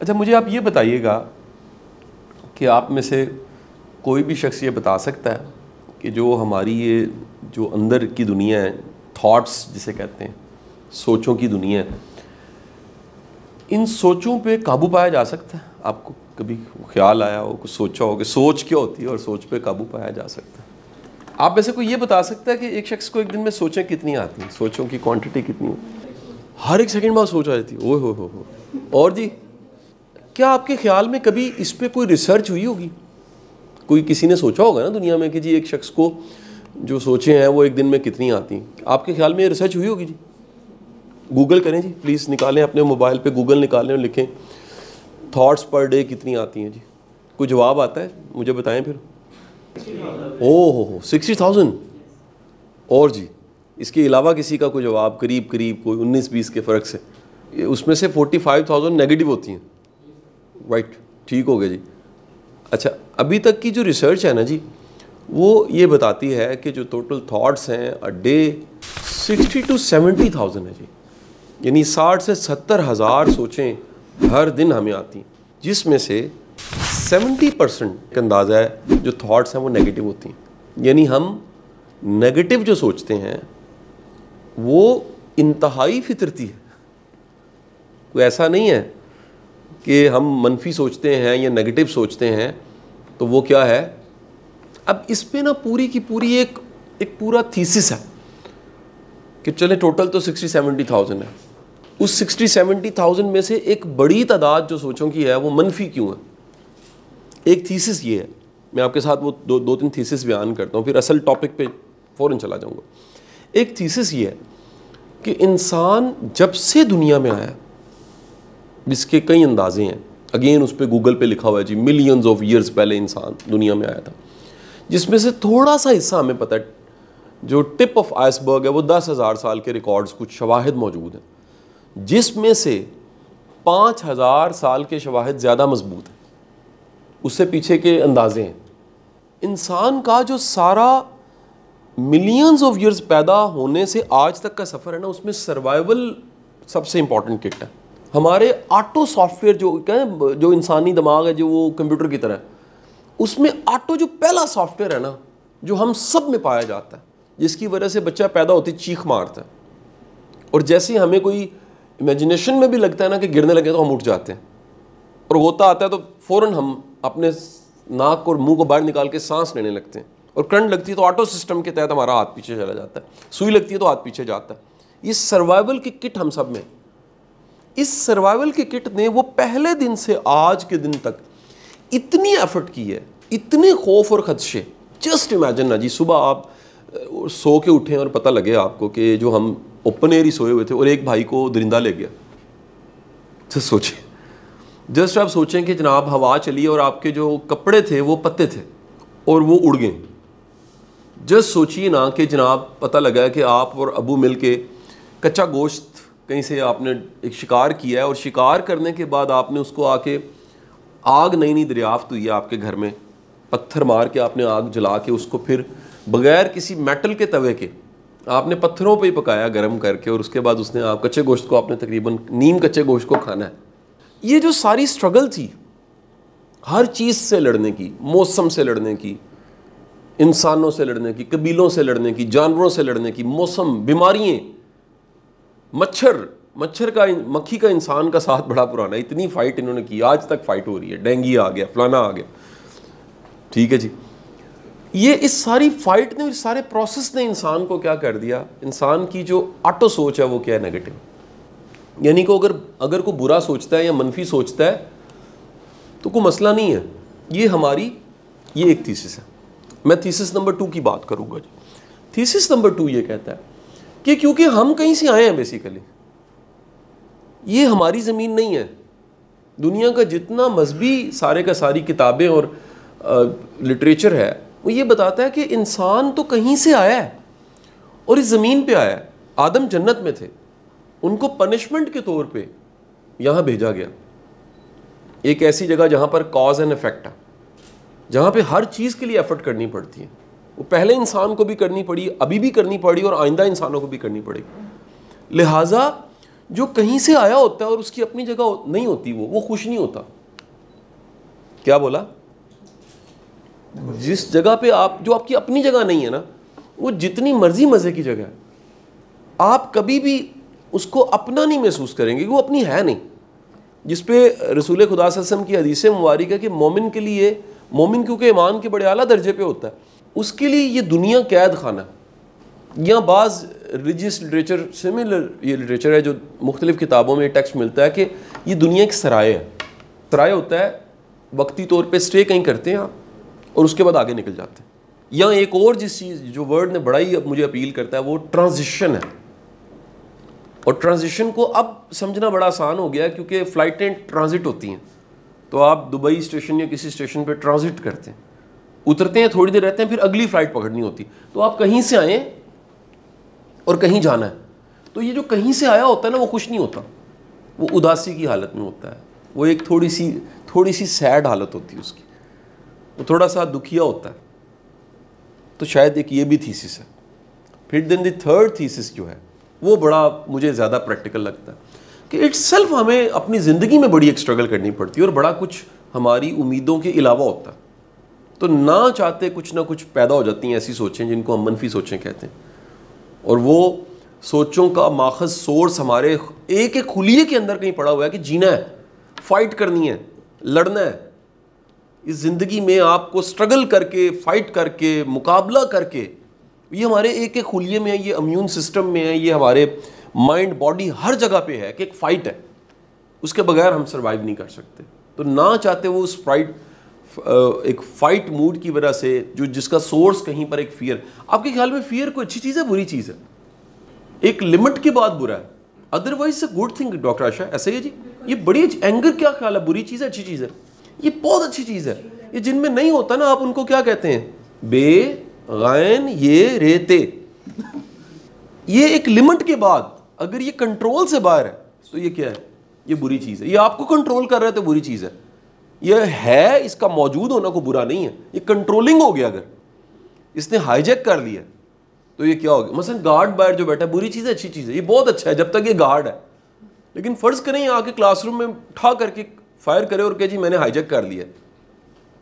اچھا مجھے آپ یہ بتائیے گا کہ آپ میں سے کوئی بھی شخص یہ بتا سکتا ہے کہ جو ہماری یہ جو اندر کی دنیا ہے، تھاٹس جسے کہتے ہیں، سوچوں کی دنیا ہے، ان سوچوں پہ قابو پایا جا سکتا ہے؟ آپ کو کبھی خیال آیا ہو، کچھ سوچا ہو کہ سوچ کیا ہوتی ہے اور سوچ پہ قابو پایا جا سکتا ہے؟ آپ میں سے کوئی یہ بتا سکتا ہے کہ ایک شخص کو ایک دن میں سوچیں کتنی آتی ہیں، سوچوں کی کوانٹٹی کتنی ہے؟ ہر ایک سیکنڈ بعد سوچ آ جاتی ہے، اوہ ہو۔ اور جی کیا آپ کے خیال میں کبھی اس پہ کوئی ریسرچ ہوئی ہوگی؟ کوئی کسی نے سوچا ہوگا نا دنیا میں کہ جی ایک شخص کو جو سوچیں ہیں وہ ایک دن میں کتنی آتی ہیں؟ آپ کے خیال میں یہ ریسرچ ہوئی ہوگی؟ جی گوگل کریں، جی پلیز نکالیں اپنے موبائل پہ گوگل نکالیں اور لکھیں تھاٹس پر ڈے کتنی آتی ہیں۔ جی کوئی جواب آتا ہے؟ مجھے بتائیں پھر۔ اوہ ہو 60,000۔ اور جی اس کے علاوہ کسی کا کوئی جواب؟ قریب کوئی 19-20 کے فرق سے اس میں سے 45,000 نیگیٹو ہوتی ہیں، رائٹ؟ ٹھیک ہو گیا جی۔ اچھا ابھی تک کی جو ریسرچ ہے نا جی، وہ یہ بتاتی ہے کہ جو ٹوٹل تھاٹس ہیں ڈے 60 to 70,000 ہے جی، یعنی 60 سے 70,000 سوچیں ہر دن ہمیں آتی ہیں، جس میں سے 70% کا اندازہ ہے جو تھاٹس ہیں وہ نیگیٹو ہوتی ہیں۔ یعنی ہم نیگیٹو جو سوچتے ہیں وہ انتہائی فطرتی ہے، کوئی ایسا نہیں ہے کہ ہم منفی سوچتے ہیں یا نیگیٹو سوچتے ہیں تو وہ کیا ہے۔ اب اس پہ نا پوری کی پوری ایک پورا تھیسس ہے کہ چلے ٹوٹل تو 60-70,000 ہے، اس 60-70,000 میں سے ایک بڑی تعداد جو سوچوں کی ہے وہ منفی کیوں ہے؟ ایک تھیسس یہ ہے، میں آپ کے ساتھ وہ دو تین تھیسس بیان کرتا ہوں، پھر اصل ٹاپک پہ فوراً چلا جاؤں گا۔ ایک تھیسس یہ ہے کہ انسان جب سے دنیا میں آیا، جس کے کئی اندازے ہیں، اگین اس پہ گوگل پہ لکھا ہوا ہے جی ملینز آف ایئرز پہلے انسان دنیا میں آیا تھا، جس میں سے تھوڑا سا حصہ ہمیں پتہ ہے، جو ٹپ آف آئس برگ ہے وہ 10,000 سال کے ریکارڈز کچھ شواہد موجود ہیں، جس میں سے 5,000 سال کے شواہد زیادہ مضبوط ہیں، اس سے پیچھے کے اندازے ہیں۔ انسان کا جو سارا ملینز آف ایئرز پیدا ہونے سے آج تک کا سفر ہے نا، اس میں سروائیول سب سے امپورٹنٹ کٹ ہے۔ ہمارے آٹو سافٹ ویئر جو انسانی دماغ ہے، جو وہ کمپیوٹر کی طرح ہے، اس میں آٹو جو پہلا سافٹ ویئر ہے نا، جو ہم سب میں پایا جاتا ہے، جس کی وجہ سے بچہ پیدا ہوتی چیخ مارتا ہے، اور جیسے ہمیں کوئی امیجنیشن میں بھی لگتا ہے نا کہ گرنے لگے تو ہم اٹھ جاتے ہیں، اور ہوتا آتا ہے تو فوراً ہم اپنے ناک اور منہ کو باہر نکال کے سانس لینے لگتے ہیں، اور کرنٹ لگتی ہے تو آٹو سسٹم کے تحت ہمارا ہاتھ پیچھے چلا جاتا ہے، سوئی لگتی ہے تو ہاتھ پیچھے جاتا ہے۔ یہ سروائیول کی کٹ ہم سب میں، اس سروائیول کی کٹ نے وہ پہلے دن سے آج کے دن تک اتنی ایفرٹ کی ہے، اتنے خوف اور خدشے۔ جسٹ امیجن نا جی، صبح آپ سو کے اٹھیں اور پتہ لگے آپ کو کہ جو ہم اوپن ایئر ہی سوئے ہوئے تھے اور ایک بھائی کو درندہ لے گیا۔ جسٹ سوچیں، جسٹ آپ سوچیں کہ جناب ہوا چلی اور آپ کے جو کپڑے تھے وہ پتے تھے اور وہ اڑ گئے۔ جسٹ سوچیے نا کہ جناب پتہ لگا کہ آپ اور ابو مل کے کچا گوشت کہیں سے آپ نے ایک شکار کیا ہے، اور شکار کرنے کے بعد آپ نے اس کو آ کے آگ نئی دریافت ہوئی ہے آپ کے گھر میں، پتھر مار کے آپ نے آگ جلا کے اس کو پھر بغیر کسی میٹل کے توے کے آپ نے پتھروں پہ ہی پکایا گرم کر کے، اور اس کے بعد اس نے آپ کچے گوشت کو آپ نے تقریباً نیم کچے گوشت کو کھانا ہے۔ یہ جو ساری سٹرگل تھی ہر چیز سے لڑنے کی، موسم سے لڑنے کی، انسانوں سے لڑنے کی، قبیلوں سے لڑنے کی، جانوروں سے لڑنے کی، موسم، بیماریاں، مچھر کا، مکھی کا انسان کا ساتھ بڑا پرانا، اتنی فائٹ انہوں نے کی، آج تک فائٹ ہو رہی ہے، ڈینگی آ گیا، فلانا آ گیا، ٹھیک ہے جی۔ یہ اس ساری فائٹ نے، اس سارے پروسیس نے انسان کو کیا کر دیا، انسان کی جو آٹو سوچ ہے وہ کیا ہے، نیگیٹو۔ یعنی کہ اگر کوئی برا سوچتا ہے یا منفی سوچتا ہے تو کوئی مسئلہ نہیں ہے، یہ ہماری یہ ایک تھیسس ہے۔ میں تھیسس نمبر 2 کی بات کروں گا جی۔ تھیسس نمبر 2 یہ کہتا ہے کہ کیونکہ ہم کہیں سے آئے ہیں بیسیکلی، یہ ہماری زمین نہیں ہے۔ دنیا کا جتنا مذہبی سارے کا ساری کتابیں اور لٹریچر ہے وہ یہ بتاتا ہے کہ انسان تو کہیں سے آیا ہے اور اس زمین پہ آیا ہے۔ آدم جنت میں تھے، ان کو پنشمنٹ کے طور پہ یہاں بھیجا گیا، ایک ایسی جگہ جہاں پر کاز اینڈ افیکٹ ہے، جہاں پہ ہر چیز کے لیے ایفرٹ کرنی پڑتی ہے۔ وہ پہلے انسان کو بھی کرنی پڑی، ابھی بھی کرنی پڑی، اور آئندہ انسانوں کو بھی کرنی پڑے گی۔ لہٰذا جو کہیں سے آیا ہوتا ہے اور اس کی اپنی جگہ نہیں ہوتی وہ خوش نہیں ہوتا. کیا بولا؟ جس جگہ پہ جو آپ کی اپنی جگہ نہیں ہے نا, وہ جتنی مرضی مزے کی جگہ ہے, آپ کبھی بھی اس کو اپنا نہیں محسوس کریں گے, وہ اپنی ہے نہیں. جس پہ رسول خدا صلی اللہ علیہ وسلم کی حدیث مبارک ہے کہ مومن کے لیے, مومن کیونکہ ایمان کے بڑے اعلیٰ درجے پہ ہوتا ہے, اس کے لیے یہ دنیا قید خانہ. یا بعض ریلیجیس لٹریچر, سملر یہ لٹریچر ہے جو مختلف کتابوں میں ٹیکسٹ ملتا ہے کہ یہ دنیا ایک سرائے ہے. سرائے ہوتا ہے وقتی طور پہ اسٹے کہیں کرتے ہیں آپ اور اس کے بعد آگے نکل جاتے ہیں. یا ایک اور جس چیز جو ورڈ نے بڑا ہی مجھے اپیل کرتا ہے وہ ٹرانزیشن ہے. اور ٹرانزیشن کو اب سمجھنا بڑا آسان ہو گیا ہے کیونکہ فلائٹیں ٹرانزٹ ہوتی ہیں. تو آپ دبئی اسٹیشن یا کسی اسٹیشن پہ ٹرانزٹ کرتے ہیں, اترتے ہیں, تھوڑی دیر رہتے ہیں, پھر اگلی فلائٹ پکڑنی ہوتی. تو آپ کہیں سے آئیں اور کہیں جانا ہے. تو یہ جو کہیں سے آیا ہوتا ہے نا وہ خوش نہیں ہوتا, وہ اداسی کی حالت میں ہوتا ہے. وہ ایک تھوڑی سی سیڈ حالت ہوتی ہے اس کی, وہ تھوڑا سا دکھیا ہوتا ہے. تو شاید ایک یہ بھی تھیسس ہے. پھر دین دی تھرڈ تھیسس جو ہے وہ بڑا مجھے زیادہ پریکٹیکل لگتا ہے کہ اٹ سیلف ہمیں اپنی زندگی میں بڑی ایک اسٹرگل کرنی پڑتی ہے اور بڑا کچھ ہماری امیدوں کے علاوہ ہوتا ہے. تو نہ چاہتے کچھ نہ کچھ پیدا ہو جاتی ہیں ایسی سوچیں جن کو ہم منفی سوچیں کہتے ہیں. اور وہ سوچوں کا ماخذ سورس ہمارے ایک خلیے کے اندر کہیں پڑا ہوا ہے کہ جینا ہے, فائٹ کرنی ہے, لڑنا ہے. اس زندگی میں آپ کو اسٹرگل کر کے, فائٹ کر کے, مقابلہ کر کے, یہ ہمارے ایک خلیے میں ہے, یہ امیون سسٹم میں ہے, یہ ہمارے مائنڈ باڈی ہر جگہ پہ ہے کہ ایک فائٹ ہے. اس کے بغیر ہم سروائیو نہیں کر سکتے. تو نہ چاہتے وہ اس ایک فائٹ موڈ کی وجہ سے جس کا سورس کہیں پر ایک فیئر. آپ کے خیال میں فیئر کوئی اچھی چیز ہے بری چیز ہے؟ ایک لمٹ کے بعد برا ہے, otherwise a good thing. Doctor Ayesha ایسا ہی جی, یہ بڑی اینگر کیا خیال ہے, بری چیز ہے اچھی چیز ہے؟ یہ بہت اچھی چیز ہے. یہ جن میں نہیں ہوتا نا آپ ان کو کیا کہتے ہیں؟ بے غین یہ ریتے. یہ ایک لمٹ کے بعد اگر یہ کنٹرول سے باہر ہے تو یہ کیا ہے؟ یہ بری چیز ہے. یہ آپ کو کنٹرول کر رہا ہے تو بری چیز ہے. یہ ہے, اس کا موجود ہونا کو برا نہیں ہے. یہ کنٹرولنگ ہو گیا, اگر اس نے ہائی جیک کر لیا تو یہ کیا ہو گیا؟ مثلا گارڈ باہر جو بیٹھا ہے, بری چیز ہے اچھی چیز ہے؟ یہ بہت اچھا ہے جب تک یہ گارڈ ہے. لیکن فرض کریں آ کے کلاس روم میں اٹھا کر کے فائر کرے اور کہ جی میں نے ہائی جیک کر لیا,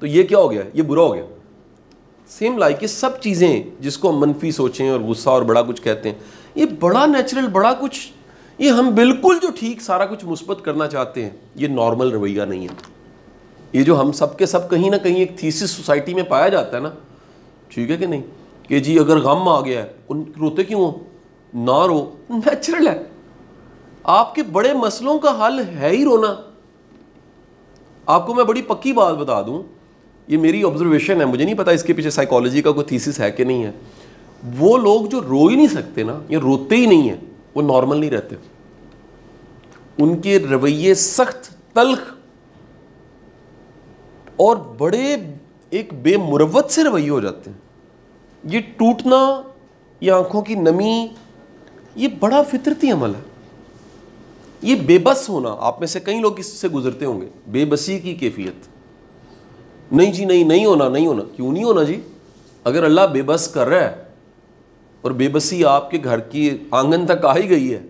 تو یہ کیا ہو گیا؟ یہ برا ہو گیا. سیم لائک یہ سب چیزیں جس کو ہم منفی سوچیں اور غصہ اور بڑا کچھ کہتے ہیں, یہ بڑا نیچرل, بڑا کچھ, یہ ہم بالکل جو ٹھیک سارا کچھ مثبت کرنا چاہتے ہیں, یہ نارمل رویہ نہیں ہے. یہ جو ہم سب کے سب کہیں نہ کہیں ایک تھیسس سوسائٹی میں پایا جاتا ہے نا, ٹھیک ہے کہ نہیں, کہ جی اگر غم آ گیا ہے ان روتے کیوں ہو, نہ رو, نیچرل ہے. آپ کے بڑے مسئلوں کا حل ہے ہی رونا. آپ کو میں بڑی پکی بات بتا دوں, یہ میری آبزرویشن ہے, مجھے نہیں پتا اس کے پیچھے سائیکالوجی کا کوئی تھیسس ہے کہ نہیں ہے. وہ لوگ جو رو ہی نہیں سکتے نا, یا روتے ہی نہیں ہیں, وہ نارمل نہیں رہتے. ان کے رویے سخت, تلخ اور بڑے ایک بے مروت سے رویے ہو جاتے ہیں. یہ ٹوٹنا, یہ آنکھوں کی نمی, یہ بڑا فطرتی عمل ہے. یہ بے بس ہونا, آپ میں سے کئی لوگ اس سے گزرتے ہوں گے, بے بسی کی کیفیت. نہیں جی نہیں ہونا, نہیں ہونا. کیوں نہیں ہونا جی؟ اگر اللہ بے بس کر رہا ہے اور بے بسی آپ کے گھر کی آنگن تک آ ہی گئی ہے,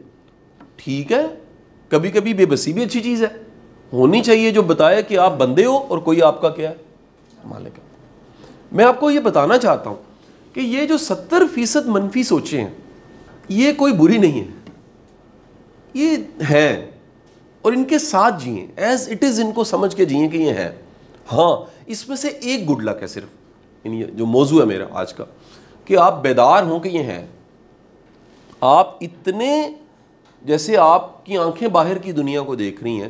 ٹھیک ہے, کبھی کبھی بے بسی بھی اچھی چیز ہے, ہونی چاہیے, جو بتایا کہ آپ بندے ہو اور کوئی آپ کا کیا ہے, مالک ہے. میں آپ کو یہ بتانا چاہتا ہوں کہ یہ جو 70% منفی سوچیں ہیں, یہ کوئی بری نہیں ہے, یہ ہیں, اور ان کے ساتھ جئیں ایز اٹ از, ان کو سمجھ کے جئیں کہ یہ ہے. ہاں, اس میں سے ایک گڈ لک ہے صرف, یعنی جو موضوع ہے میرا آج کا, کہ آپ بیدار ہوں کہ یہ ہے. آپ اتنے, جیسے آپ کی آنکھیں باہر کی دنیا کو دیکھ رہی ہیں,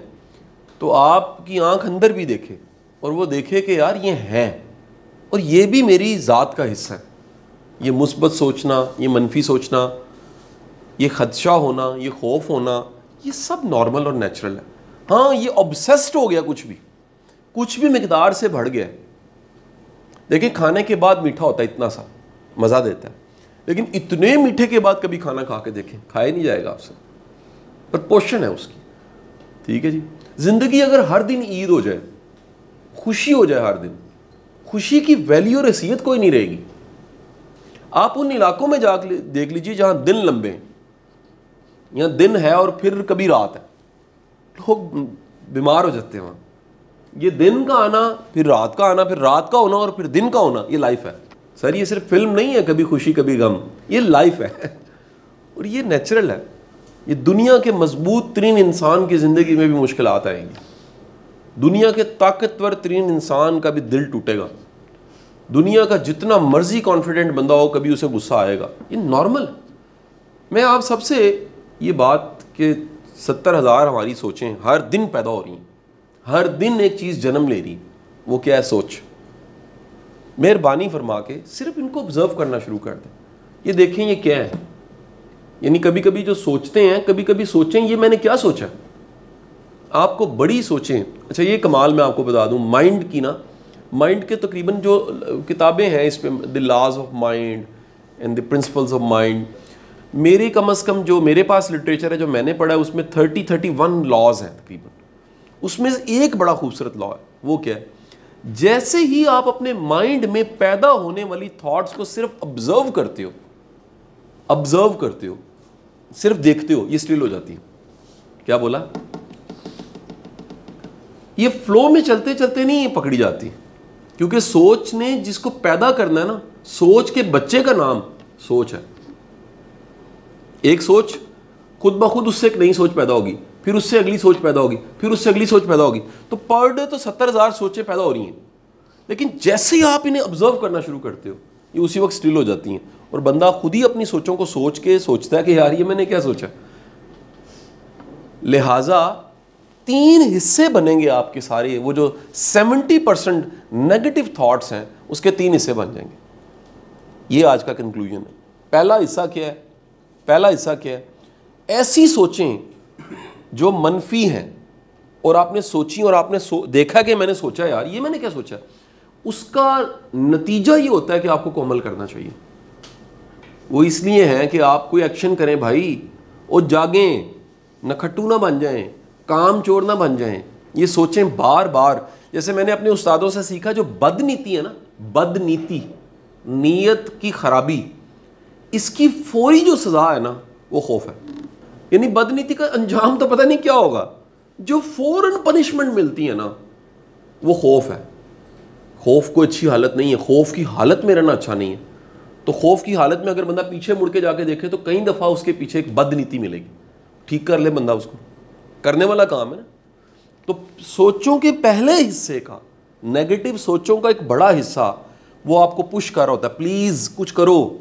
تو آپ کی آنکھ اندر بھی دیکھے اور وہ دیکھے کہ یار یہ ہے, اور یہ بھی میری ذات کا حصہ ہے. یہ مثبت سوچنا, یہ منفی سوچنا, یہ خدشہ ہونا, یہ خوف ہونا, یہ سب نارمل اور نیچرل ہے. ہاں, یہ obsessed ہو گیا, کچھ بھی مقدار سے بڑھ گیا. دیکھیں کھانے کے بعد میٹھا ہوتا ہے, اتنا سا مزہ دیتا ہے, لیکن اتنے میٹھے کے بعد کبھی کھانا کھا کے دیکھیں, کھایا نہیں جائے گا آپ سے, پر پورشن ہے اس کی. ٹھیک ہے جی. زندگی اگر ہر دن عید ہو جائے, خوشی ہو جائے ہر دن, خوشی کی ویلیو اور حیثیت کوئی نہیں رہے گی. آپ ان علاقوں میں جا کے دیکھ لیجئے جہاں دن لمبے ہیں, یا دن ہے اور پھر کبھی رات ہے. لوگ بیمار ہو جاتے ہیں وہاں. یہ دن کا آنا پھر رات کا آنا پھر رات کا ہونا اور پھر دن کا ہونا, یہ لائف ہے. سر یہ صرف فلم نہیں ہے کبھی خوشی کبھی غم, یہ لائف ہے اور یہ نیچرل ہے. یہ دنیا کے مضبوط ترین انسان کی زندگی میں بھی مشکلات آئیں گی. دنیا کے طاقتور ترین انسان کا بھی دل ٹوٹے گا. دنیا کا جتنا مرضی کانفیڈنٹ بندہ ہو کبھی اسے غصہ آئے گا, یہ نارمل ہے. میں آپ سب سے یہ بات کہ 70,000 ہماری سوچیں ہر دن پیدا ہو رہی ہیں, ہر دن ایک چیز جنم لے رہی, وہ کیا ہے؟ سوچ. مہربانی فرما کے صرف ان کو آبزرو کرنا شروع کر دیں. یہ دیکھیں یہ کیا ہے. یعنی کبھی کبھی جو سوچتے ہیں کبھی کبھی سوچیں یہ میں نے کیا سوچا. آپ کو بڑی سوچیں. اچھا یہ کمال میں آپ کو بتا دوں مائنڈ کی نا, مائنڈ کے تقریباً جو کتابیں ہیں اس پہ, the laws of mind and the principles of mind, میری کم از کم جو میرے پاس لٹریچر ہے جو میں نے پڑھا ہے اس میں 31 لاز ہیں تقریباً. اس میں ایک بڑا خوبصورت لا ہے, وہ کیا ہے؟ جیسے ہی آپ اپنے مائنڈ میں پیدا ہونے والی تھاٹس کو صرف آبزرو کرتے ہو, صرف دیکھتے ہو, یہ اسٹل ہو جاتی ہے. کیا بولا؟ یہ فلو میں چلتے چلتے نہیں پکڑی جاتی, کیونکہ سوچ نے جس کو پیدا کرنا ہے نا, سوچ کے بچے کا نام سوچ ہے. ایک سوچ خود بخود اس سے ایک نئی سوچ پیدا ہوگی, پھر اس سے اگلی سوچ پیدا ہوگی, پھر اس سے اگلی سوچ پیدا ہوگی. تو پر ڈے تو 70,000 سوچیں پیدا ہو رہی ہیں, لیکن جیسے ہی آپ انہیں آبزرو کرنا شروع کرتے ہو یہ اسی وقت اسٹل ہو جاتی ہیں, اور بندہ خود ہی اپنی سوچوں کو سوچ کے سوچتا ہے کہ یار یہ میں نے کیا سوچا. لہٰذا 3 حصے بنیں گے آپ کے سارے, وہ جو 70% نیگیٹو تھاٹس ہیں اس کے 3 حصے بن جائیں گے. یہ آج کا کنکلوژن ہے. پہلا حصہ کیا ہے؟ ایسی سوچیں جو منفی ہیں اور آپ نے سوچی اور آپ نے دیکھا کہ میں نے سوچا یار یہ میں نے کیا سوچا, اس کا نتیجہ یہ ہوتا ہے کہ آپ کو عمل کرنا چاہیے. وہ اس لیے ہے کہ آپ کوئی ایکشن کریں بھائی, اور جاگیں, نکھٹو نہ بن جائیں, کام چور نہ بن جائیں. یہ سوچیں بار بار. جیسے میں نے اپنے استادوں سے سیکھا, جو بد نیتی ہے نا, بد نیتی, نیت کی خرابی, اس کی فوری جو سزا ہے نا وہ خوف ہے. یعنی بد نیتی کا انجام تو پتہ نہیں کیا ہوگا, جو فوراً پنشمنٹ ملتی ہے نا وہ خوف ہے. خوف کوئی اچھی حالت نہیں ہے, خوف کی حالت میں رہنا اچھا نہیں ہے. تو خوف کی حالت میں اگر بندہ پیچھے مڑ کے جا کے دیکھے تو کئی دفعہ اس کے پیچھے ایک بد نیتی ملے گی. ٹھیک کر لے بندہ, اس کو کرنے والا کام ہے نا. تو سوچوں کے پہلے حصے کا, نیگیٹو سوچوں کا ایک بڑا حصہ وہ آپ کو پش کر رہا ہوتا ہے, پلیز کچھ کرو.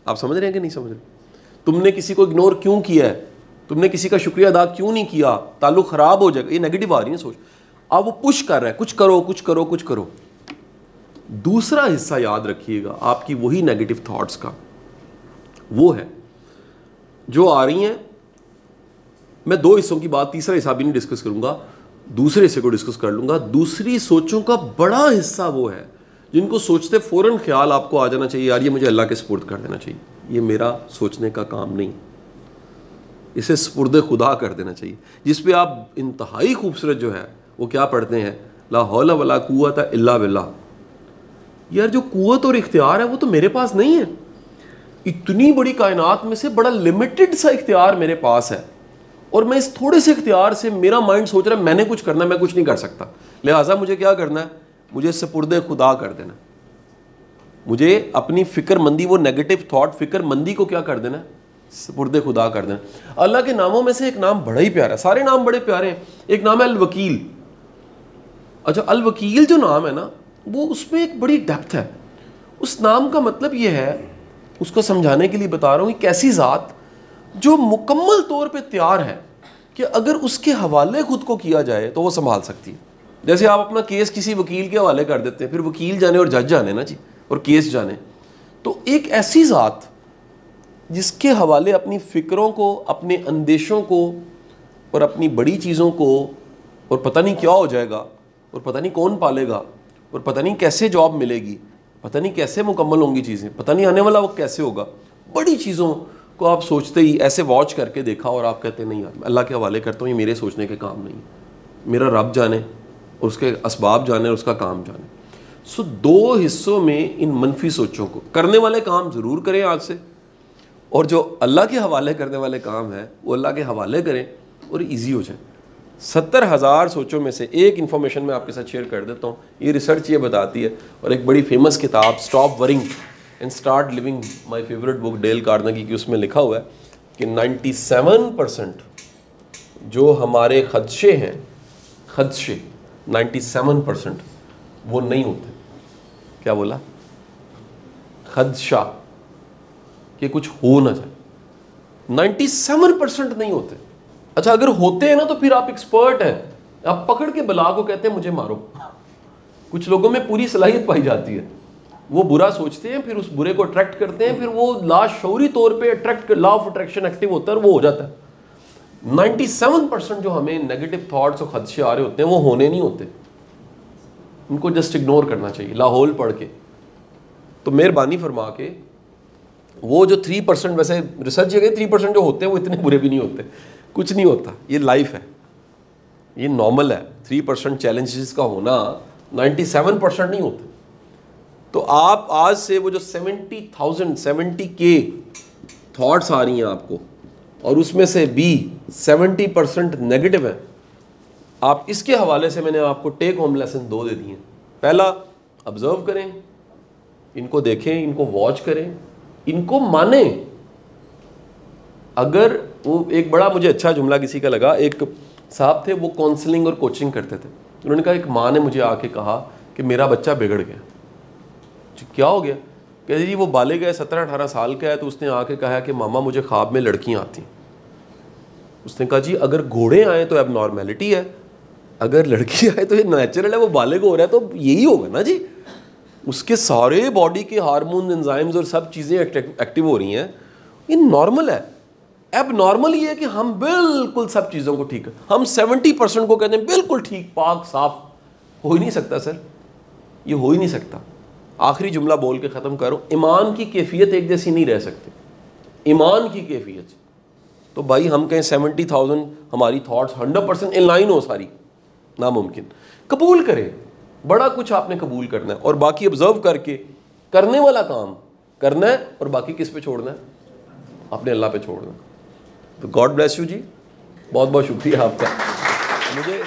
آپ سمجھ رہے ہیں کہ نہیں سمجھ رہے؟ تم نے کسی کو اگنور کیوں کیا ہے, تم نے کسی کا شکریہ ادا کیوں نہیں کیا, تعلق خراب ہو جائے گا. یہ نیگیٹو آ رہی ہے سوچ, اب وہ پش کر رہا ہے کچھ کرو. دوسرا حصہ یاد رکھیے گا آپ کی وہی نیگیٹو تھاٹس کا, وہ ہے جو آ رہی ہیں. میں 2 حصوں کی بات, تیسرا حصہ بھی نہیں ڈسکس کروں گا, دوسرے حصے کو ڈسکس کر لوں گا. دوسری سوچوں کا بڑا حصہ وہ ہے جن کو سوچتے فوراً خیال آپ کو آ جانا چاہیے یار یہ مجھے اللہ کے سپرد کر دینا چاہیے, یہ میرا سوچنے کا کام نہیں, اسے سپرد خدا کر دینا چاہیے. جس پہ آپ انتہائی خوبصورت جو ہے وہ کیا پڑھتے ہیں, لا حول ولا قوت الا باللہ. یار جو قوت اور اختیار ہے وہ تو میرے پاس نہیں ہے. اتنی بڑی کائنات میں سے بڑا لمیٹڈ سا اختیار میرے پاس ہے, اور میں اس تھوڑے سے اختیار سے میرا مائنڈ سوچ رہا ہے میں نے کچھ کرنا ہے, میں کچھ نہیں کر سکتا. لہٰذا مجھے کیا کرنا ہے, مجھے سپرد خدا کر دینا. مجھے اپنی فکر مندی, وہ نیگیٹو تھاٹ فکر مندی کو کیا کر دینا, سپرد خدا کر دینا. اللہ کے ناموں میں سے ایک نام بڑا ہی پیارا ہے, سارے نام بڑے پیارے ہیں. ایک نام ہے الوکیل. اچھا الوکیل جو نام ہے نا وہ اس میں ایک بڑی ڈیپتھ ہے. اس نام کا مطلب یہ ہے, اس کو سمجھانے کے لیے بتا رہا ہوں, ایک ایسی ذات جو مکمل طور پہ تیار ہے کہ اگر اس کے حوالے خود کو کیا جائے تو وہ سنبھال سکتی ہے. جیسے آپ اپنا کیس کسی وکیل کے حوالے کر دیتے ہیں, پھر وکیل جانے اور جج جانے نا جی, اور کیس جانے. تو ایک ایسی ذات جس کے حوالے اپنی فکروں کو, اپنے اندیشوں کو اور اپنی بڑی چیزوں کو, اور پتہ نہیں کیا ہو جائے گا, اور پتہ نہیں کون پالے گا, اور پتہ نہیں کیسے جاب ملے گی, پتہ نہیں کیسے مکمل ہوں گی چیزیں, پتہ نہیں آنے والا وقت کیسے ہوگا. بڑی چیزوں کو آپ سوچتے ہی ایسے واچ کر کے دیکھا اور آپ کہتے ہیں نہیں یار اللہ کے حوالے کرتا ہوں, یہ میرے سوچنے کے کام نہیں, میرا رب جانے اور اس کے اسباب جانے اور اس کا کام جانے. سو 2 حصوں میں ان منفی سوچوں کو کرنے والے کام ضرور کریں آج سے, اور جو اللہ کے حوالے کرنے والے کام ہیں وہ اللہ کے حوالے کریں اور ایزی ہو جائیں. 70,000 سوچوں میں سے ایک انفارمیشن میں آپ کے ساتھ شیئر کر دیتا ہوں. یہ ریسرچ یہ بتاتی ہے, اور ایک بڑی فیمس کتاب stop worrying and start living, my favourite book Dale Carnegie کی, اس میں لکھا ہوا ہے کہ 97% جو ہمارے خدشے ہیں, خدشے 97% وہ نہیں ہوتے. کیا بولا؟ خدشہ کہ کچھ ہو نہ جائے, 97% نہیں ہوتے. اچھا اگر ہوتے ہیں نا تو پھر آپ ایکسپرٹ ہیں, آپ پکڑ کے بلا کو کہتے ہیں مجھے مارو. کچھ لوگوں میں پوری صلاحیت پائی جاتی ہے, وہ برا سوچتے ہیں, پھر اس برے کو اٹریکٹ کرتے ہیں, پھر وہ لاشعوری طور پہ لا آف اٹریکشن ایکٹیو ہوتا ہے اور وہ ہو جاتا ہے. 97% جو ہمیں نیگیٹو تھاٹس اور خدشے آ رہے ہوتے ہیں وہ ہونے نہیں ہوتے, ان کو جسٹ اگنور کرنا چاہیے لاہور پڑھ کے. تو مہربانی فرما کے وہ جو 3%, ویسے ریسرچ یہ کہ 3% جو ہوتے ہیں وہ اتنے برے بھی نہیں ہوتے, کچھ نہیں ہوتا, یہ لائف ہے, یہ نارمل ہے. 3% چیلنجز کا ہونا 97% نہیں ہوتے. تو آپ آج سے وہ جو 70K تھاٹس آ رہی ہیں آپ کو, اور اس میں سے بھی 70% نیگیٹو ہیں, آپ اس کے حوالے سے میں نے آپ کو ٹیک ہوم لیسن 2 دے دیے ہیں. پہلا, آبزرو کریں, ان کو دیکھیں, ان کو واچ کریں, ان کو مانیں. اگر وہ ایک بڑا مجھے اچھا جملہ کسی کا لگا, ایک صاحب تھے وہ کاؤنسلنگ اور کوچنگ کرتے تھے. انہوں نے کہا ایک ماں نے مجھے آ کے کہا کہ میرا بچہ بگڑ گیا. کیا ہو گیا؟ کہتے جی وہ بالغ ہے, 17-18 سال کا ہے, تو اس نے آ کے کہا کہ ماما مجھے خواب میں لڑکیاں آتی ہیں. اس نے کہا جی اگر گھوڑے آئیں تو اب نارمیلٹی ہے, اگر لڑکی آئے تو یہ نیچرل ہے, وہ بالغ ہو رہا ہے تو یہی ہوگا نا جی. اس کے سارے باڈی کے ہارمون, انزائمز اور سب چیزیں ایکٹیو ہو رہی ہیں, یہ نارمل ہے. اب نارمل یہ ہے کہ ہم بالکل سب چیزوں کو ٹھیک, ہم 70% کو کہتے ہیں بالکل ٹھیک پاک صاف. ہو ہی نہیں سکتا سر, یہ ہو ہی نہیں سکتا. آخری جملہ بول کے ختم کرو, ایمان کی کیفیت ایک جیسی نہیں رہ سکتی, ایمان کی کیفیت. تو بھائی ہم کہیں 70,000 ہماری تھاٹس 100% ان لائن ہو ساری, ناممکن. قبول کریں, بڑا کچھ آپ نے قبول کرنا ہے, اور باقی آبزرو کر کے کرنے والا کام کرنا ہے, اور باقی کس پہ چھوڑنا ہے؟ اپنے اللہ پہ چھوڑنا ہے. تو گاڈ بلیس یو جی, بہت بہت شکریہ آپ کا. مجھے